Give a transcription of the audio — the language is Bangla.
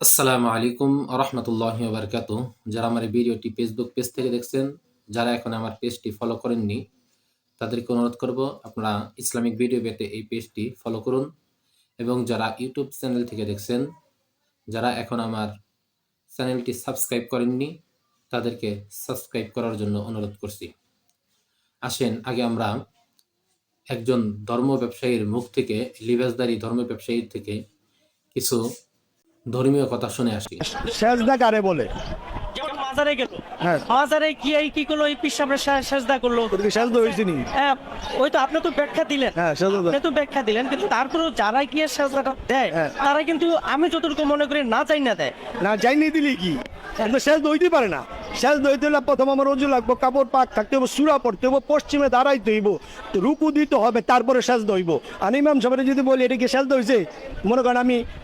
আসসালামু আলাইকুম রহমতুল্লাহি ওয়া বারাকাতুহু। যারা আমার এই ভিডিওটি ফেসবুক পেজ থেকে দেখছেন, যারা এখন আমার পেজটি ফলো করেননি, তাদেরকে অনুরোধ করব আপনারা ইসলামিক ভিডিও পেতে এই পেজটি ফলো করুন। এবং যারা ইউটিউব চ্যানেল থেকে দেখছেন, যারা এখন আমার চ্যানেলটি সাবস্ক্রাইব করেননি, তাদেরকে সাবস্ক্রাইব করার জন্য অনুরোধ করছি। আসেন আগে আমরা একজন ধর্ম ব্যবসায়ীর মুখ থেকে, লিবাসদারি ধর্ম ব্যবসায়ীর থেকে কিছু ধর্মীয় কথা শুনে আসি। সেজদা কারে বলে? যেমন মাজারে গেল, হ্যাঁ, মাজারে গিয়ে কি করলো? ওই পিসাবের সেজদা করলো। সেজদা হয়েছে নি? হ্যাঁ, ওই তো আপনি তো ব্যাখ্যা দিলেন। হ্যাঁ, সেজদা। আপনি তো ব্যাখ্যা দিলেন, কিন্তু তারপরেও যারা গিয়ে সেজদাটা দেয়, হ্যাঁ। তারা কিন্তু আমি যতটুকু মনে করি না চাই না দেয়। না যাইনি দিলি কি? একদম সেজদা হইতে পারে না। সেজদা হইতে হলে প্রথম আমার রোজু লাগবো, কাপড় পাক থাকতে হবে, সূরা পড়তে হবে, পশ্চিমে দাঁড়াইতে হইব, তো রুকু দিতে হবে, তারপরে সেজদা হইব। আর ইমাম সাহেব যদি বলি এটা কি সেজদা হইছে, মনে করেন আমি